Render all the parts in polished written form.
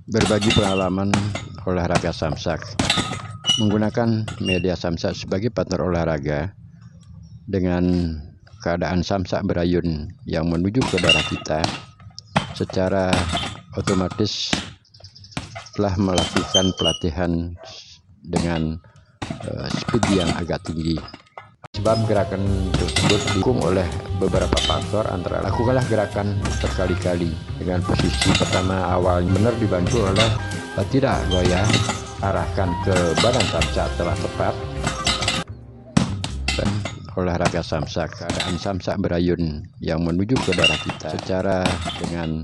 Berbagi pengalaman olahraga samsak menggunakan media samsak sebagai partner olahraga dengan keadaan samsak berayun yang menuju ke darah kita, secara otomatis telah melakukan pelatihan dengan speed yang agak tinggi. Sebab gerakan tersebut didukung oleh beberapa faktor, antara lakukanlah gerakan berkali-kali dengan posisi pertama awal benar dibantu oleh tidak goyah, arahkan ke badan samsak telah tepat, dan olahraga samsak, keadaan samsak berayun yang menuju ke darah kita secara dengan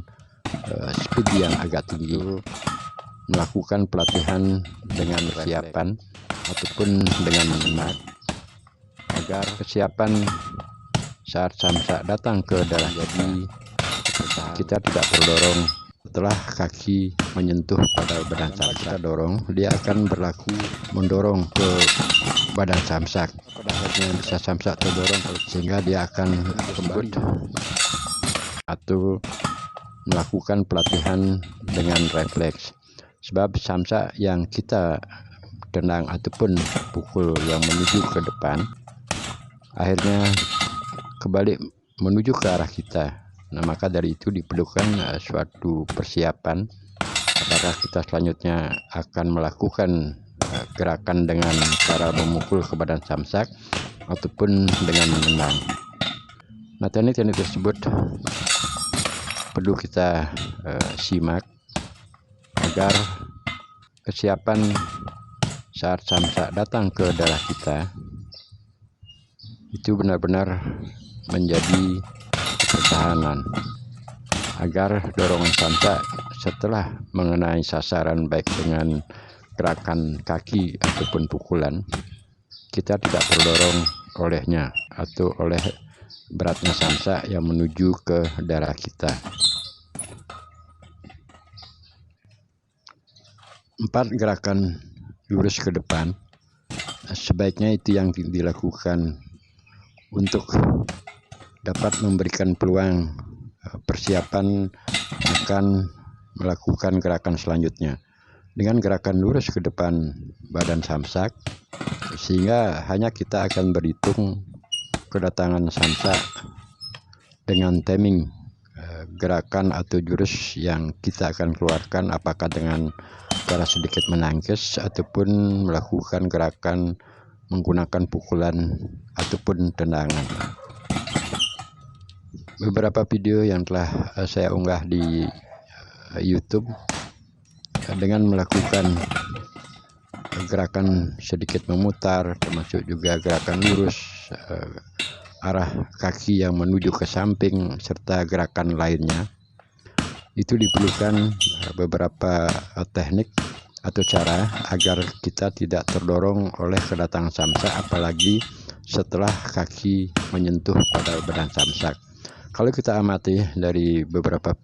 speed yang agak tinggi, melakukan pelatihan dengan kesiapan ataupun dengan semangat agar kesiapan saat samsak datang ke darah. Jadi kita tidak terdorong setelah kaki menyentuh pada badan samsak. Kita dorong, dia akan berlaku mendorong ke badan samsak. Pada akhirnya bisa samsak terdorong sehingga dia akan kembali atau melakukan pelatihan dengan refleks. Sebab samsak yang kita tendang ataupun pukul yang menuju ke depan akhirnya kembali menuju ke arah kita. Nah, maka dari itu diperlukan suatu persiapan apakah kita selanjutnya akan melakukan gerakan dengan cara memukul ke badan samsak ataupun dengan menendang. Nah, teknik-teknik tersebut perlu kita simak agar kesiapan saat samsak datang ke darah kita itu benar-benar menjadi pertahanan, agar dorongan samsak setelah mengenai sasaran baik dengan gerakan kaki ataupun pukulan, kita tidak terdorong olehnya atau oleh beratnya samsak yang menuju ke darah kita. 4 gerakan lurus ke depan sebaiknya itu yang dilakukan untuk dapat memberikan peluang persiapan akan melakukan gerakan selanjutnya dengan gerakan lurus ke depan badan samsak, sehingga hanya kita akan berhitung kedatangan samsak dengan timing gerakan atau jurus yang kita akan keluarkan, apakah dengan cara sedikit menangkis ataupun melakukan gerakan menggunakan pukulan ataupun tendangan. Beberapa video yang telah saya unggah di YouTube dengan melakukan gerakan sedikit memutar, termasuk juga gerakan lurus, arah kaki yang menuju ke samping, serta gerakan lainnya, itu diperlukan beberapa teknik atau cara agar kita tidak terdorong oleh kedatangan samsak, apalagi setelah kaki menyentuh pada badan samsak. Kalau kita amati dari beberapa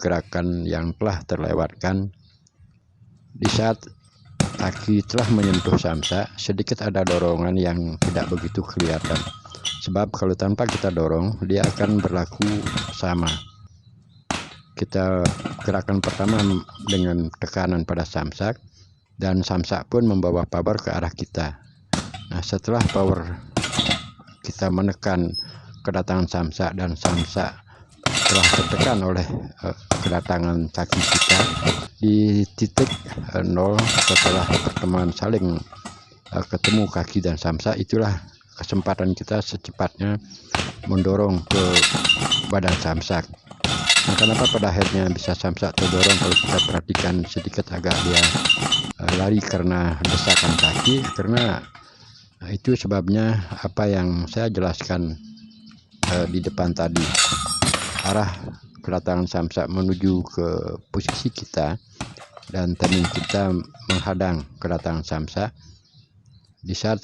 gerakan yang telah terlewatkan, di saat kaki telah menyentuh samsak, sedikit ada dorongan yang tidak begitu kelihatan. Sebab kalau tanpa kita dorong, dia akan berlaku sama. Kita gerakan pertama dengan tekanan pada samsak, dan samsak pun membawa power ke arah kita. Nah, setelah power kita menekan kedatangan samsak dan samsak telah tertekan oleh kedatangan kaki kita di titik 0 setelah pertemuan saling ketemu kaki dan samsak, itulah kesempatan kita secepatnya mendorong ke badan samsak. Nah, kenapa pada akhirnya bisa samsak terdorong? Kalau kita perhatikan sedikit agak dia lari karena desakan kaki, karena itu sebabnya apa yang saya jelaskan di depan tadi. Arah kedatangan samsak menuju ke posisi kita dan timing kita menghadang kedatangan samsak. Di saat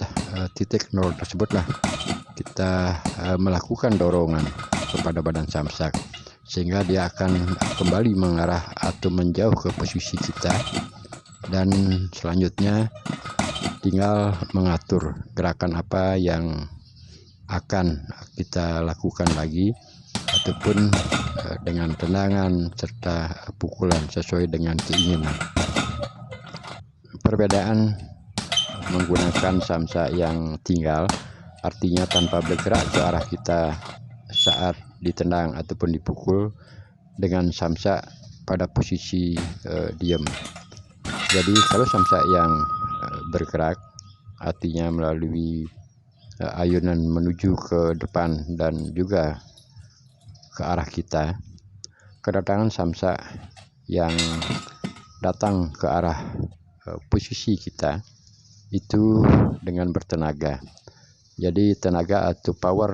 titik 0 tersebutlah kita melakukan dorongan kepada badan samsak, sehingga dia akan kembali mengarah atau menjauh ke posisi kita, dan selanjutnya tinggal mengatur gerakan apa yang akan kita lakukan lagi ataupun dengan tendangan serta pukulan sesuai dengan keinginan. Perbedaan menggunakan samsak yang tinggal artinya tanpa bergerak ke arah kita saat ditendang ataupun dipukul, dengan samsak pada posisi diam. Jadi kalau samsak yang bergerak artinya melalui ayunan menuju ke depan dan juga ke arah kita, kedatangan samsak yang datang ke arah posisi kita itu dengan bertenaga. Jadi tenaga atau power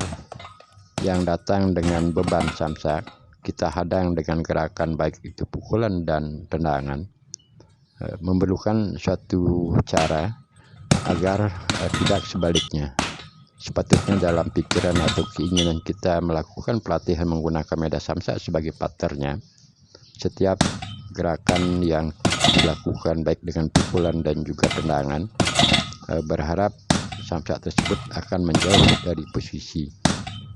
yang datang dengan beban samsak kita hadang dengan gerakan baik itu pukulan dan tendangan, memerlukan suatu cara agar tidak sebaliknya. Sepatutnya dalam pikiran atau keinginan kita melakukan pelatihan menggunakan medan samsak sebagai partnernya, setiap gerakan yang dilakukan baik dengan pukulan dan juga tendangan, berharap samsak tersebut akan menjauh dari posisi.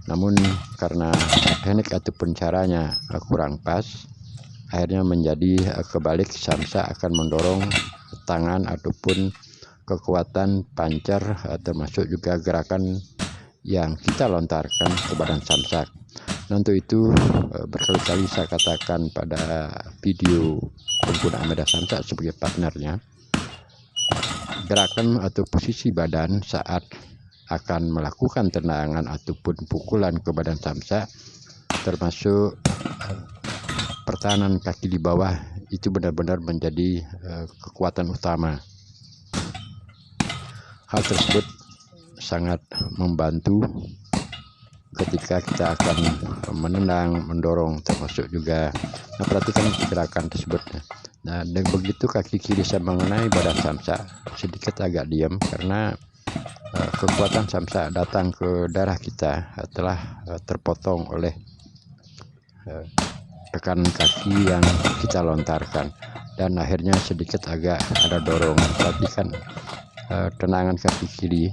Namun karena teknik ataupun caranya kurang pas, akhirnya menjadi kebalik, samsak akan mendorong tangan ataupun kekuatan pancar, termasuk juga gerakan yang kita lontarkan ke badan samsak. Nah, untuk itu berkali-kali saya katakan pada video penggunaan medan samsak sebagai partnernya, gerakan atau posisi badan saat akan melakukan tendangan ataupun pukulan ke badan samsak, termasuk pertahanan kaki di bawah, itu benar-benar menjadi kekuatan utama. Hal tersebut sangat membantu ketika kita akan menendang, mendorong, termasuk juga perhatikan gerakan tersebut. Nah, dan begitu kaki kiri saya mengenai badan samsak, sedikit agak diam karena kekuatan samsak datang ke darah kita telah terpotong oleh tekanan kaki yang kita lontarkan, dan akhirnya sedikit agak ada dorongan. Perhatikan tendangan kaki kiri,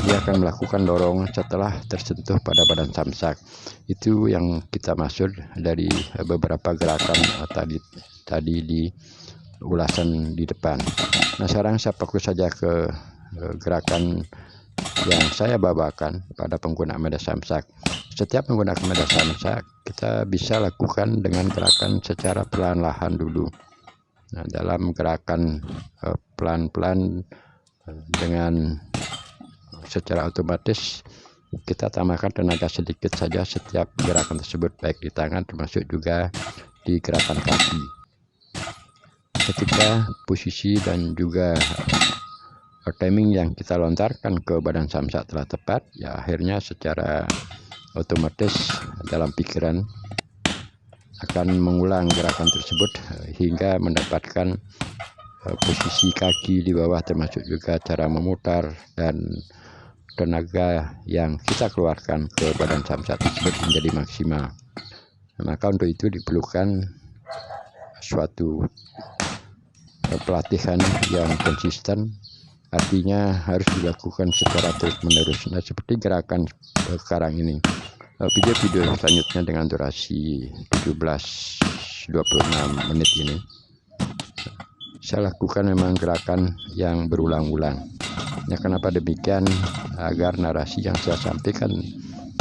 dia akan melakukan dorongan setelah tersentuh pada badan samsak. Itu yang kita maksud dari beberapa gerakan tadi di ulasan di depan. Nah, sekarang saya fokus saja ke gerakan yang saya bawakan pada penggunaan medan samsak. Setiap menggunakan medan samsak, kita bisa lakukan dengan gerakan secara perlahan-lahan dulu. Nah, dalam gerakan pelan-pelan dengan secara otomatis kita tambahkan tenaga sedikit saja setiap gerakan tersebut, baik di tangan termasuk juga di gerakan kaki. Ketika posisi dan juga timing yang kita lontarkan ke badan samsak telah tepat, ya akhirnya secara otomatis dalam pikiran akan mengulang gerakan tersebut hingga mendapatkan posisi kaki di bawah, termasuk juga cara memutar dan tenaga yang kita keluarkan ke badan samsak tersebut menjadi maksimal. Maka untuk itu diperlukan suatu pelatihan yang konsisten, artinya harus dilakukan secara terus-menerus. Nah, seperti gerakan sekarang ini, video-video selanjutnya dengan durasi 17-26 menit ini, saya lakukan memang gerakan yang berulang-ulang. Ya, kenapa demikian? Agar narasi yang saya sampaikan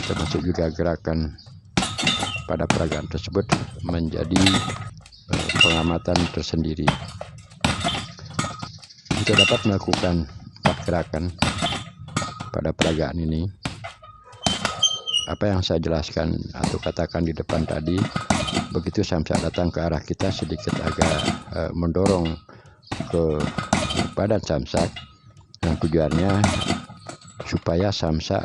termasuk juga gerakan pada peragaan tersebut menjadi pengamatan tersendiri. Untuk dapat melakukan 4 gerakan pada peragaan ini, apa yang saya jelaskan atau katakan di depan tadi, begitu samsak datang ke arah kita, sedikit agak mendorong ke badan samsak, yang tujuannya supaya samsak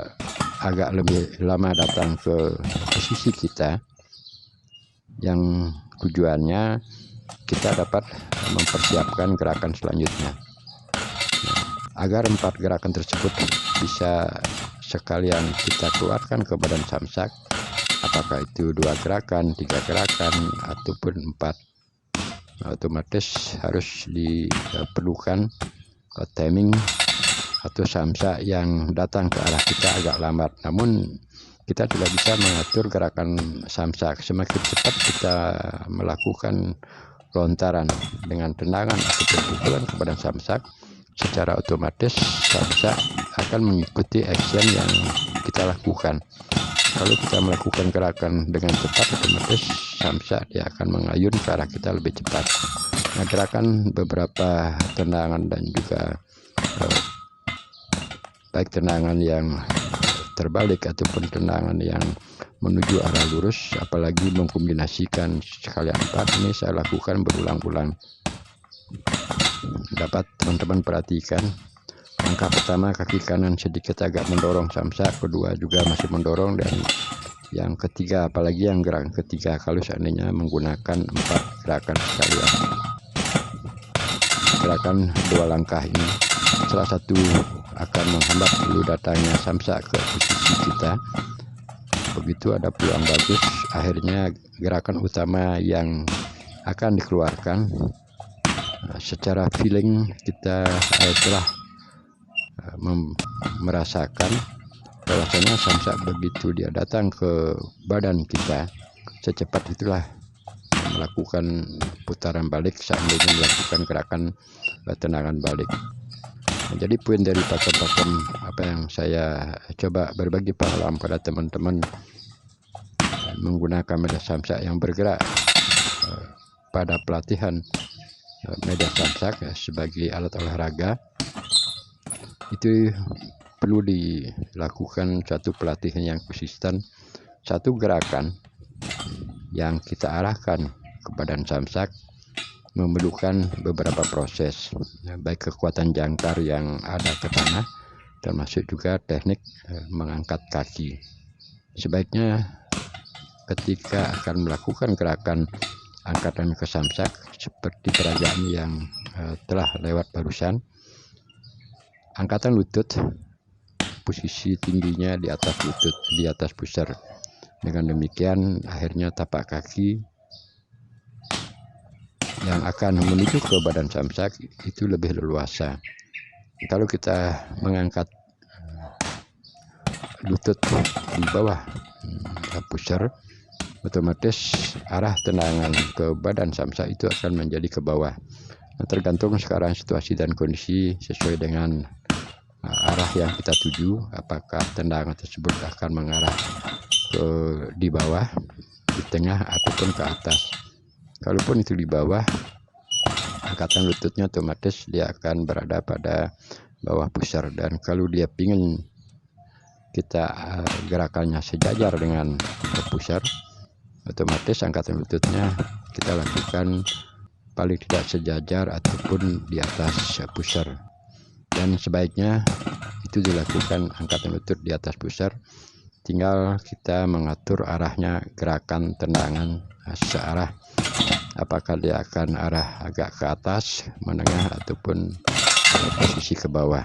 agak lebih lama datang ke posisi kita, yang tujuannya kita dapat mempersiapkan gerakan selanjutnya. Agar 4 gerakan tersebut bisa sekalian kita keluarkan ke badan samsak, apakah itu 2 gerakan, 3 gerakan, ataupun 4, otomatis harus diperlukan timing atau samsak yang datang ke arah kita agak lambat. Namun kita tidak bisa mengatur gerakan samsak. Semakin cepat kita melakukan lontaran dengan tendangan ataupun pukulan ke badan samsak, secara otomatis samsak akan mengikuti action yang kita lakukan. Kalau kita melakukan gerakan dengan cepat, otomatis samsak dia akan mengayun ke arah kita lebih cepat. Nah, gerakan beberapa tendangan dan juga baik tendangan yang terbalik ataupun tendangan yang menuju arah lurus, apalagi mengkombinasikan sekali 4, ini saya lakukan berulang-ulang. Dapat teman-teman perhatikan, langkah pertama kaki kanan sedikit agak mendorong samsak, kedua juga masih mendorong, dan yang ketiga, apalagi yang gerakan ketiga, kalau seandainya menggunakan 4 gerakan sekalian. Gerakan 2 langkah ini salah satu akan menghambat dulu datangnya samsak ke posisi kita. Begitu ada peluang bagus, akhirnya gerakan utama yang akan dikeluarkan, secara feeling kita telah merasakan bahwasanya samsak begitu dia datang ke badan kita, secepat itulah melakukan putaran balik seandainya melakukan gerakan tendangan balik. Jadi poin dari pakem-pakem apa yang saya coba berbagi pengalaman pada teman-teman menggunakan media samsak yang bergerak pada pelatihan media samsak sebagai alat olahraga, itu perlu dilakukan satu pelatihan yang konsisten, satu gerakan yang kita arahkan ke badan samsak memerlukan beberapa proses, baik kekuatan jangkar yang ada ke tanah, termasuk juga teknik mengangkat kaki. Sebaiknya ketika akan melakukan gerakan angkatan ke samsak seperti peragaan yang telah lewat barusan, angkatan lutut, posisi tingginya di atas lutut, di atas pusar. Dengan demikian akhirnya tapak kaki yang akan menuju ke badan samsak itu lebih leluasa. Kalau kita mengangkat lutut di bawah pusar, otomatis arah tendangan ke badan samsak itu akan menjadi ke bawah. Nah, tergantung sekarang situasi dan kondisi sesuai dengan arah yang kita tuju, apakah tendangan tersebut akan mengarah ke di bawah, di tengah, ataupun ke atas. Kalaupun itu di bawah, angkatan lututnya otomatis dia akan berada pada bawah pusar, dan kalau dia pingin kita gerakannya sejajar dengan pusar, otomatis angkatan lututnya kita lakukan paling tidak sejajar ataupun di atas pusar. Dan sebaiknya itu dilakukan angkatan lutut di atas pusar, tinggal kita mengatur arahnya gerakan tendangan searah, apakah dia akan arah agak ke atas, menengah, ataupun posisi ke bawah.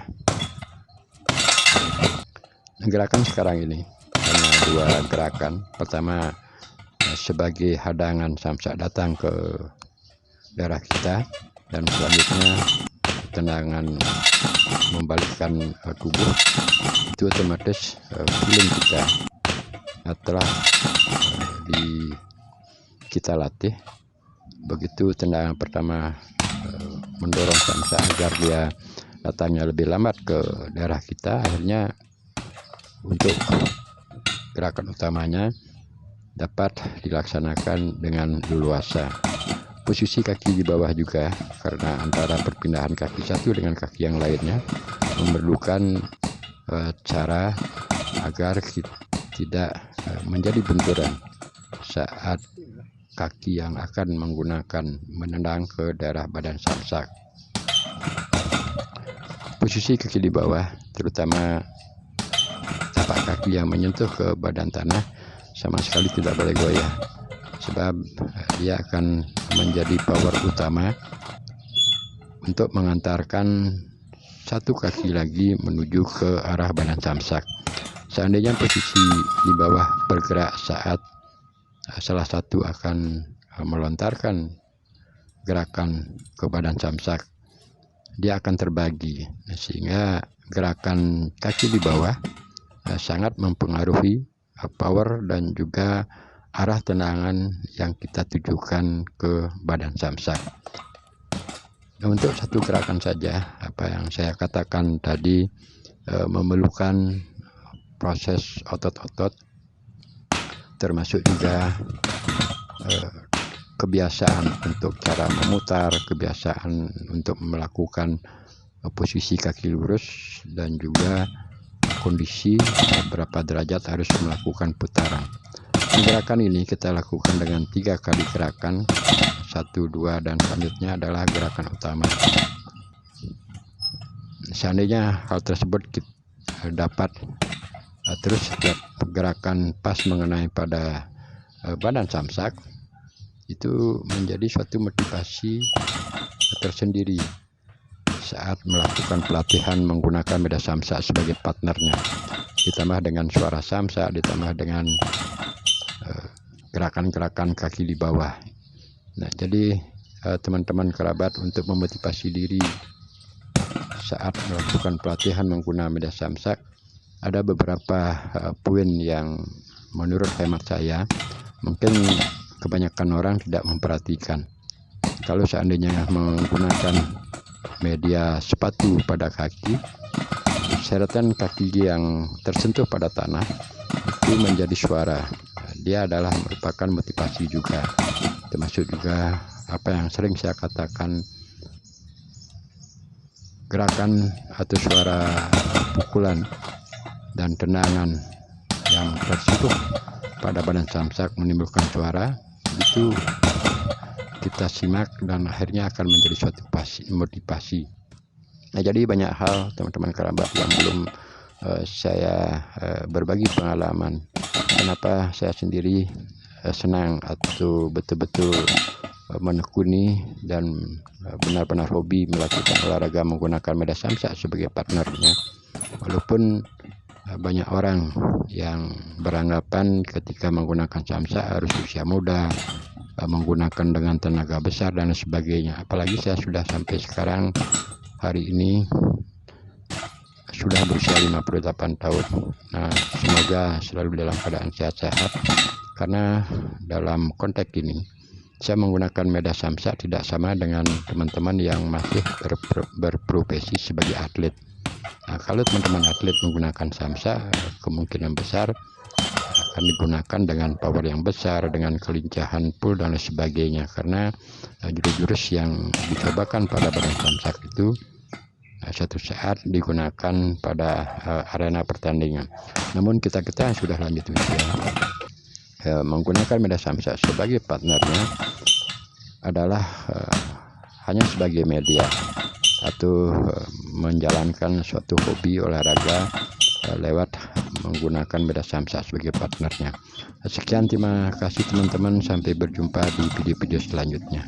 Gerakan sekarang ini hanya 2 gerakan. Pertama, sebagai hadangan samsak datang ke daerah kita, dan selanjutnya tendangan membalikkan tubuh. Itu otomatis feeling kita telah kita latih. Begitu tendangan pertama mendorong samsak agar dia datangnya lebih lambat ke daerah kita, akhirnya untuk gerakan utamanya dapat dilaksanakan dengan leluasa. Posisi kaki di bawah juga, karena antara perpindahan kaki satu dengan kaki yang lainnya memerlukan cara agar tidak menjadi benturan saat kaki yang akan menggunakan menendang ke daerah badan samsak. Posisi kaki di bawah, terutama tapak kaki yang menyentuh ke badan tanah, sama sekali tidak boleh goyah, sebab dia akan menjadi power utama untuk mengantarkan satu kaki lagi menuju ke arah badan samsak. Seandainya posisi di bawah bergerak saat salah satu akan melontarkan gerakan ke badan samsak, dia akan terbagi, sehingga gerakan kaki di bawah sangat mempengaruhi power dan juga arah tendangan yang kita tujukan ke badan samsak. Untuk satu gerakan saja, apa yang saya katakan tadi memerlukan proses otot-otot, termasuk juga kebiasaan untuk cara memutar, kebiasaan untuk melakukan posisi kaki lurus, dan juga kondisi berapa derajat harus melakukan putaran. Gerakan ini kita lakukan dengan 3 kali gerakan, 1, 2, dan selanjutnya adalah gerakan utama. Seandainya hal tersebut kita dapat terus setiap gerakan pas mengenai pada badan samsak, itu menjadi suatu motivasi tersendiri saat melakukan pelatihan menggunakan medan samsak sebagai partnernya, ditambah dengan suara samsak, ditambah dengan gerakan-gerakan kaki di bawah. Nah, jadi teman-teman kerabat, untuk memotivasi diri saat melakukan pelatihan menggunakan medan samsak, ada beberapa poin yang menurut hemat saya mungkin kebanyakan orang tidak memperhatikan. Kalau seandainya menggunakan media sepatu pada kaki, seretan kaki yang tersentuh pada tanah itu menjadi suara. Dia adalah merupakan motivasi juga, termasuk juga apa yang sering saya katakan, gerakan atau suara pukulan dan tendangan yang tersentuh pada badan samsak menimbulkan suara. Itu kita simak dan akhirnya akan menjadi suatu motivasi. Nah, jadi banyak hal teman-teman kerabat yang belum saya berbagi pengalaman. Kenapa saya sendiri senang atau betul-betul menekuni dan benar-benar hobi melakukan olahraga menggunakan medan samsak sebagai partnernya. Walaupun banyak orang yang beranggapan ketika menggunakan samsak harus usia muda, menggunakan dengan tenaga besar dan sebagainya. Apalagi saya sudah sampai sekarang hari ini sudah berusia 58 tahun. Nah, semoga selalu dalam keadaan sehat-sehat, karena dalam konteks ini saya menggunakan medan samsak tidak sama dengan teman-teman yang masih berprofesi sebagai atlet. Nah, kalau teman-teman atlet menggunakan samsak, kemungkinan besar akan digunakan dengan power yang besar, dengan kelincahan pull dan lain sebagainya, karena jurus-jurus yang dicobakan pada badan samsak itu suatu saat digunakan pada arena pertandingan. Namun kita yang sudah lanjut usia, menggunakan medan samsak sebagai partnernya adalah hanya sebagai media atau menjalankan suatu hobi olahraga lewat menggunakan medan samsak sebagai partnernya. Sekian, terima kasih teman-teman, sampai berjumpa di video-video selanjutnya.